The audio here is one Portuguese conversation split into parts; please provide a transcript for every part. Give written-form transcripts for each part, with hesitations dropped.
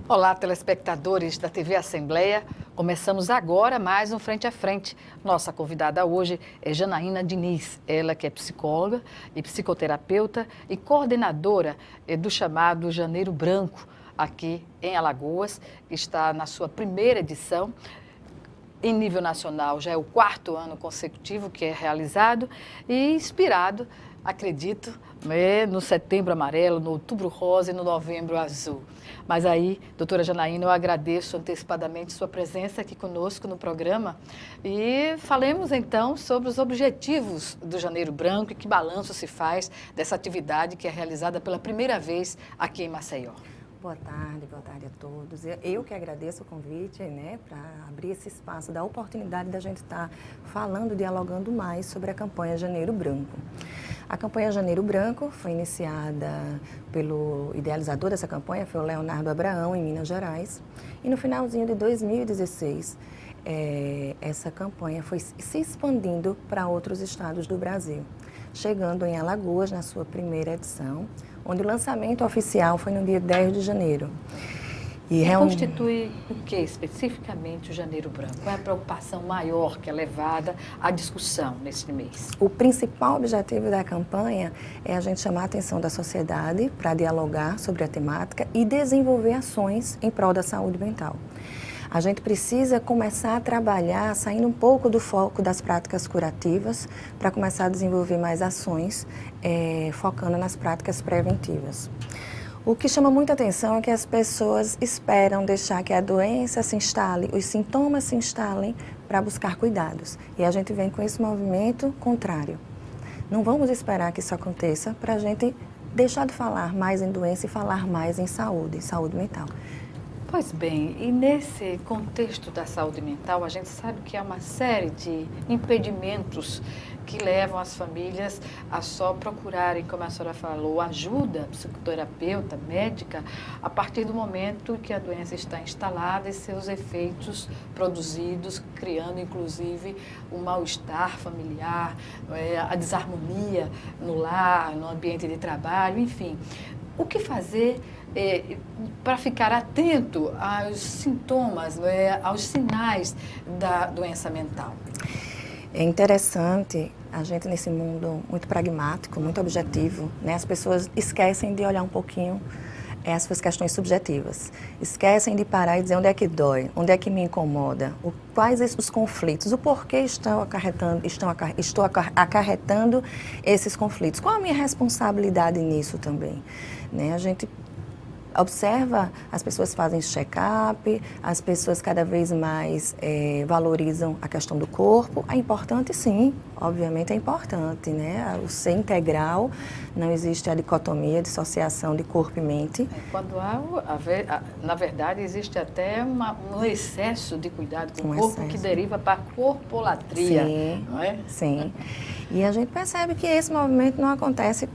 Olá, telespectadores da TV Assembleia. Começamos agora mais um Frente a Frente. Nossa convidada hoje é Janaína Diniz, ela que é psicóloga e psicoterapeuta e coordenadora do chamado Janeiro Branco, aqui em Alagoas, que está na sua primeira edição. Em nível nacional, já é o 4º ano consecutivo que é realizado e inspirado, acredito, no Setembro Amarelo, no Outubro Rosa e no Novembro Azul. Mas aí, doutora Janaína, eu agradeço antecipadamente sua presença aqui conosco no programa e falemos então sobre os objetivos do Janeiro Branco e que balanço se faz dessa atividade que é realizada pela primeira vez aqui em Maceió. Boa tarde a todos. Eu que agradeço o convite, para abrir esse espaço, dar a oportunidade da gente estar falando, dialogando mais sobre a campanha Janeiro Branco. A campanha Janeiro Branco foi iniciada pelo idealizador dessa campanha, foi o Leonardo Abraão, em Minas Gerais. E no finalzinho de 2016, essa campanha foi se expandindo para outros estados do Brasil, chegando em Alagoas na sua primeira edição, onde o lançamento oficial foi no dia 10 de janeiro. E constitui o que especificamente o Janeiro Branco? Qual é a preocupação maior que é levada à discussão nesse mês? O principal objetivo da campanha é a gente chamar a atenção da sociedade para dialogar sobre a temática e desenvolver ações em prol da saúde mental. A gente precisa começar a trabalhar, saindo um pouco do foco das práticas curativas, para começar a desenvolver mais ações, focando nas práticas preventivas. O que chama muita atenção é que as pessoas esperam deixar que a doença se instale, os sintomas se instalem para buscar cuidados. E a gente vem com esse movimento contrário. Não vamos esperar que isso aconteça para a gente deixar de falar mais em doença e falar mais em saúde mental. Pois bem, e nesse contexto da saúde mental, a gente sabe que há uma série de impedimentos que levam as famílias a só procurarem, como a senhora falou, ajuda psicoterapeuta, médica, a partir do momento que a doença está instalada e seus efeitos produzidos, criando inclusive o mal-estar familiar, a desarmonia no lar, no ambiente de trabalho, enfim. O que fazer para ficar atento aos sintomas, aos sinais da doença mental? É interessante, a gente nesse mundo muito pragmático, muito objetivo, as pessoas esquecem de olhar um pouquinho as suas questões subjetivas. Esquecem de parar e dizer onde é que dói, onde é que me incomoda, quais os conflitos, o porquê estou acarretando esses conflitos. Qual a minha responsabilidade nisso também? A gente observa, as pessoas fazem check-up, as pessoas cada vez mais valorizam a questão do corpo. É importante, sim, obviamente é importante, O ser integral, não existe a dicotomia, a dissociação de corpo e mente. Quando na verdade, existe até um excesso de cuidado com o corpo que deriva para a corpolatria, sim, não é? Sim, e a gente percebe que esse movimento não acontece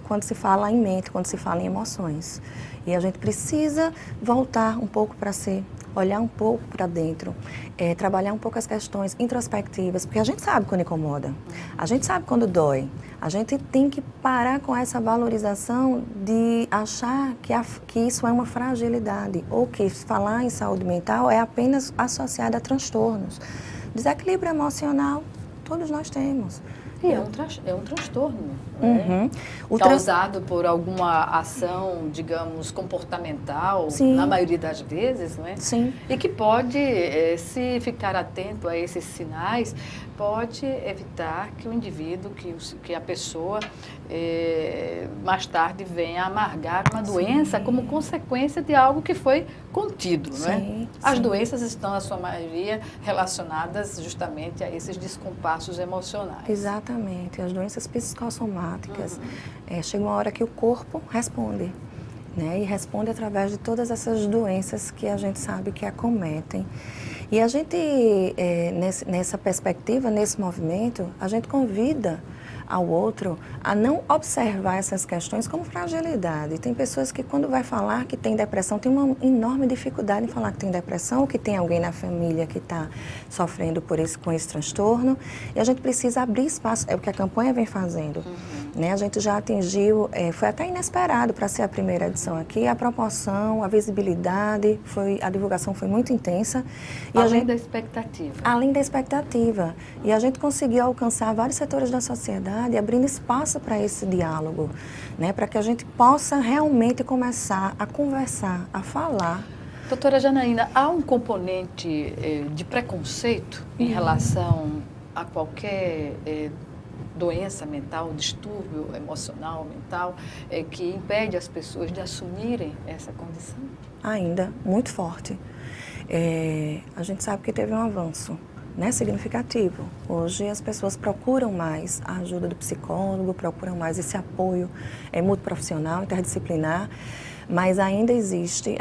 quando se fala em mente, quando se fala em emoções. E a gente precisa voltar um pouco para si, olhar um pouco para dentro, trabalhar um pouco as questões introspectivas, porque a gente sabe quando incomoda, a gente sabe quando dói. A gente tem que parar com essa valorização de achar que isso é uma fragilidade, ou que falar em saúde mental é apenas associado a transtornos. Desequilíbrio emocional, todos nós temos. E é um transtorno, causado por alguma ação, digamos, comportamental, sim, na maioria das vezes, não é? Sim. E que pode, se ficar atento a esses sinais, pode evitar que o indivíduo, que a pessoa, mais tarde venha a amargar uma doença como consequência de algo que foi contido, não é? Sim, As doenças estão, na sua maioria, relacionadas justamente a esses descompassos emocionais. Exatamente. As doenças psicossomáticas, chega uma hora que o corpo responde, E responde através de todas essas doenças que a gente sabe que acometem. E a gente, nessa perspectiva, nesse movimento, a gente convida ao outro a não observar essas questões como fragilidade. Tem pessoas que, quando vai falar que tem depressão, tem uma enorme dificuldade em falar que tem depressão ou que tem alguém na família que está sofrendo com esse transtorno. E a gente precisa abrir espaço, é o que a campanha vem fazendo. né? A gente já atingiu, foi até inesperado para ser a primeira edição aqui, a proporção, a visibilidade, a divulgação foi muito intensa. E além da expectativa. Além da expectativa. E a gente conseguiu alcançar vários setores da sociedade, abrindo espaço para esse diálogo, né? Para que a gente possa realmente começar a conversar, a falar. Doutora Janaína, há um componente de preconceito em relação a qualquer doença mental, distúrbio emocional, mental, que impede as pessoas de assumirem essa condição? Ainda, muito forte. A gente sabe que teve um avanço, né, significativo. Hoje as pessoas procuram mais a ajuda do psicólogo, procuram mais esse apoio multiprofissional, interdisciplinar, mas ainda existe,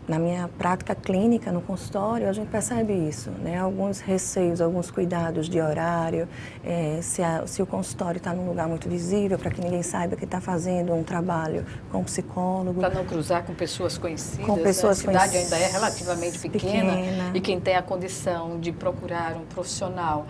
na minha prática clínica, no consultório, a gente percebe isso, né? Alguns receios, alguns cuidados de horário, se o consultório está num lugar muito visível, para que ninguém saiba que está fazendo um trabalho com psicólogo. Para não cruzar com pessoas conhecidas, com pessoas, né? A cidade ainda é relativamente pequena e quem tem a condição de procurar um profissional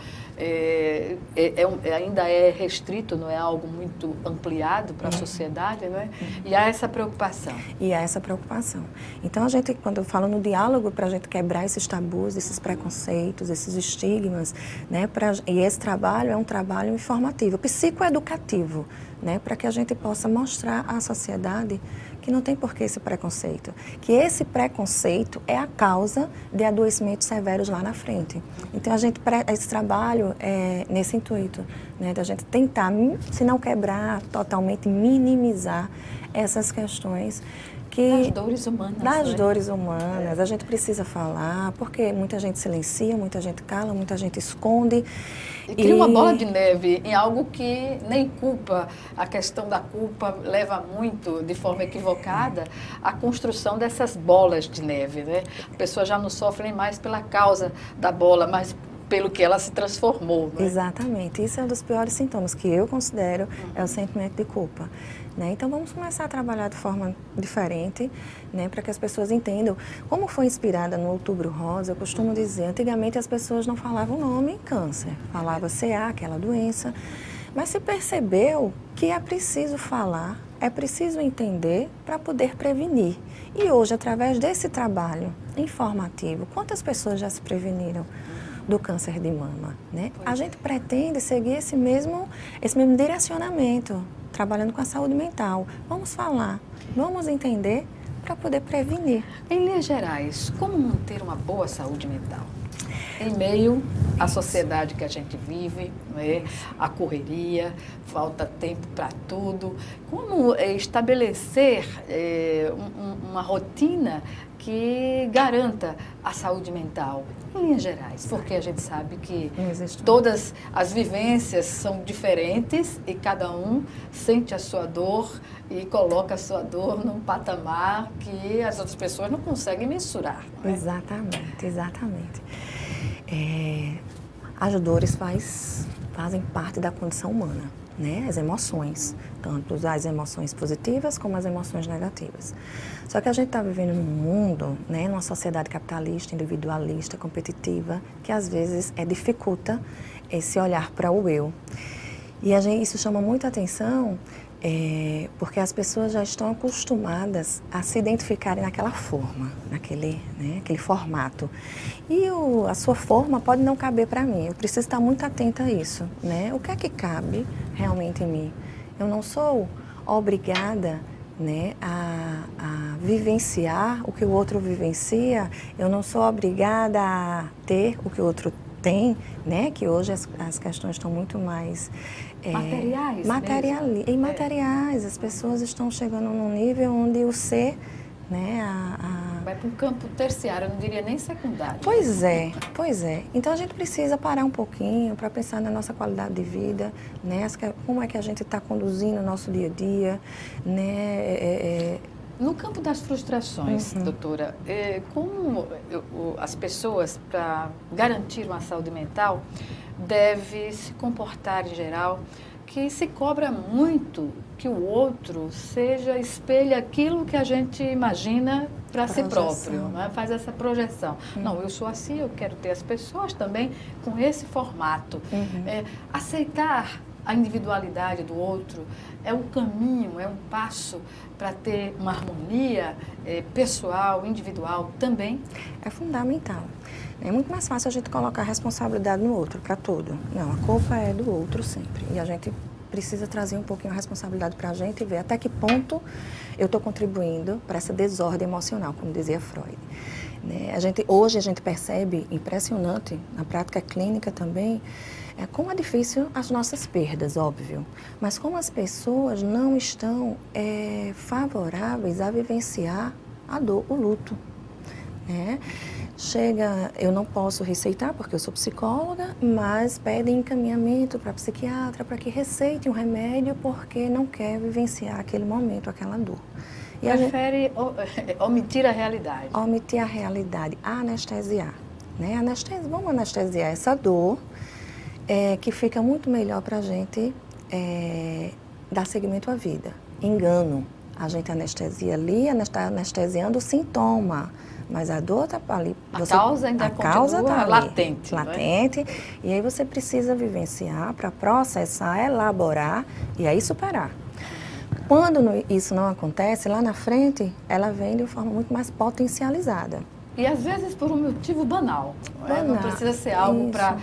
ainda é restrito, não é algo muito ampliado para a sociedade, não é? E há essa preocupação. E há essa preocupação. Então, a gente, quando eu falo no diálogo, para a gente quebrar esses tabus, esses preconceitos, esses estigmas, né? E esse trabalho é um trabalho informativo, psicoeducativo, né? Para que a gente possa mostrar à sociedade que não tem por que esse preconceito, que esse preconceito é a causa de adoecimentos severos lá na frente. Então, esse trabalho é nesse intuito, né, da gente tentar, se não quebrar, totalmente minimizar essas questões das dores humanas. Das dores humanas, a gente precisa falar, porque muita gente silencia, muita gente cala, muita gente esconde. E cria uma bola de neve em algo que nem culpa. A questão da culpa leva muito, de forma equivocada, à construção dessas bolas de neve, né? A pessoa já não sofre nem mais pela causa da bola, mas pelo que ela se transformou. Né? Exatamente. Isso é um dos piores sintomas que eu considero, é o sentimento de culpa. Né? Então, vamos começar a trabalhar de forma diferente, né? Para que as pessoas entendam. Como foi inspirada no Outubro Rosa, eu costumo dizer, antigamente as pessoas não falavam o nome câncer, falava CA, aquela doença, mas se percebeu que é preciso falar, é preciso entender para poder prevenir. E hoje, através desse trabalho informativo, quantas pessoas já se preveniram do câncer de mama, né? A gente pretende seguir esse mesmo direcionamento, trabalhando com a saúde mental. Vamos falar, vamos entender para poder prevenir. Em linhas gerais, como manter uma boa saúde mental? Em meio à sociedade que a gente vive, né? A correria, falta tempo para tudo. Como estabelecer uma rotina que garanta a saúde mental, em linhas gerais? Porque a gente sabe que todas as vivências são diferentes e cada um sente a sua dor e coloca a sua dor num patamar que as outras pessoas não conseguem mensurar. Não é? Exatamente, exatamente. As dores fazem parte da condição humana, né? As emoções, tanto as emoções positivas como as emoções negativas. Só que a gente está vivendo num mundo, né, numa sociedade capitalista, individualista, competitiva, que às vezes dificulta esse olhar para o eu. E isso chama muita atenção porque as pessoas já estão acostumadas a se identificarem naquela forma, aquele formato. E a sua forma pode não caber para mim, eu preciso estar muito atenta a isso, né? O que é que cabe realmente em mim? Eu não sou obrigada, né, a vivenciar o que o outro vivencia, eu não sou obrigada a ter o que o outro tem, né? Que hoje as questões estão muito mais materiais. As pessoas estão chegando num nível onde o ser, né, vai para um campo terciário, eu não diria nem secundário. Pois é. Então a gente precisa parar um pouquinho para pensar na nossa qualidade de vida, né? Como é que a gente está conduzindo o nosso dia a dia, né? No campo das frustrações, doutora, como as pessoas, para garantir uma saúde mental, devem se comportar em geral, que se cobra muito que o outro espelhe aquilo que a gente imagina para si próprio, né? Faz essa projeção. Não, eu sou assim, eu quero ter as pessoas também com esse formato. Aceitar a individualidade do outro é um caminho, é um passo para ter uma harmonia pessoal, individual também? É fundamental. É muito mais fácil a gente colocar a responsabilidade no outro, para tudo. Não, a culpa é do outro sempre. E a gente precisa trazer um pouquinho a responsabilidade para a gente e ver até que ponto eu estou contribuindo para essa desordem emocional, como dizia Freud. Hoje a gente percebe, impressionante, na prática clínica também, como é difícil as nossas perdas, óbvio, mas como as pessoas não estão favoráveis a vivenciar a dor, o luto. Eu não posso receitar porque eu sou psicóloga, mas pedem encaminhamento para psiquiatra para que receite um remédio porque não quer vivenciar aquele momento, aquela dor. E prefere omitir a realidade. Omitir a realidade, anestesiar. Vamos anestesiar essa dor, que fica muito melhor para a gente dar seguimento à vida. Engano, a gente anestesia ali, está anestesiando o sintoma. Mas a dor está ali. A causa ainda continua latente. Latente. Não é? E aí você precisa vivenciar para processar, elaborar e aí superar. Quando isso não acontece, lá na frente, ela vem de uma forma muito mais potencializada. E às vezes por um motivo banal. Não precisa ser algo para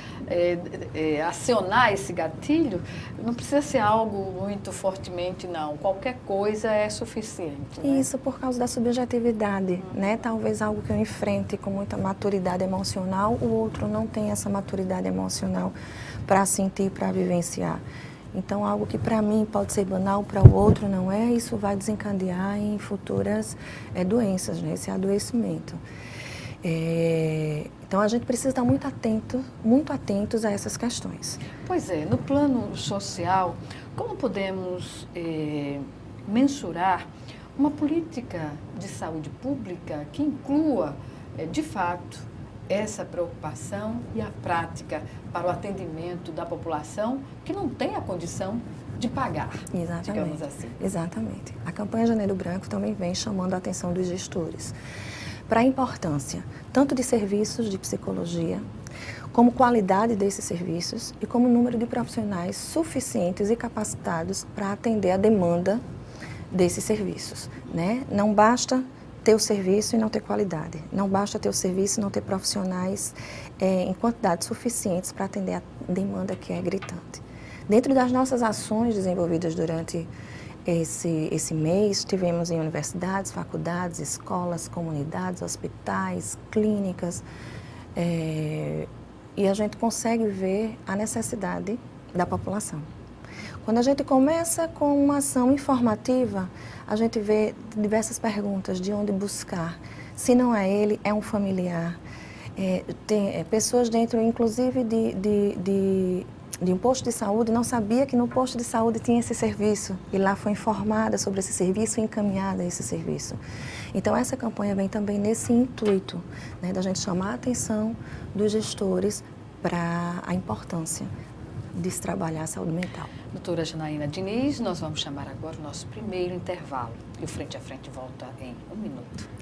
acionar esse gatilho, não precisa ser algo muito fortemente, não. Qualquer coisa é suficiente. Isso por causa da subjetividade, Talvez algo que eu enfrente com muita maturidade emocional, o outro não tem essa maturidade emocional para sentir, para vivenciar. Então, algo que para mim pode ser banal, para o outro não é, isso vai desencadear em futuras doenças, esse adoecimento. Então, a gente precisa estar muito atentos a essas questões. Pois é, no plano social, como podemos mensurar uma política de saúde pública que inclua, de fato, essa preocupação e a prática para o atendimento da população que não tem a condição de pagar, digamos assim. Exatamente. A campanha Janeiro Branco também vem chamando a atenção dos gestores para a importância tanto de serviços de psicologia, como qualidade desses serviços e como número de profissionais suficientes e capacitados para atender a demanda desses serviços. Não basta ter o serviço e não ter qualidade. Não basta ter o serviço e não ter profissionais em quantidades suficientes para atender a demanda que é gritante. Dentro das nossas ações desenvolvidas durante esse mês, tivemos em universidades, faculdades, escolas, comunidades, hospitais, clínicas, e a gente consegue ver a necessidade da população. Quando a gente começa com uma ação informativa, a gente vê diversas perguntas de onde buscar. Se não é ele, é um familiar. Tem pessoas dentro, inclusive, de um posto de saúde, não sabia que no posto de saúde tinha esse serviço. E lá foi informada sobre esse serviço e encaminhada a esse serviço. Então, essa campanha vem também nesse intuito, da gente chamar a atenção dos gestores para a importância de se trabalhar a saúde mental. Doutora Janaína Diniz, nós vamos chamar agora o nosso primeiro intervalo. E o Frente a Frente volta em 1 minuto.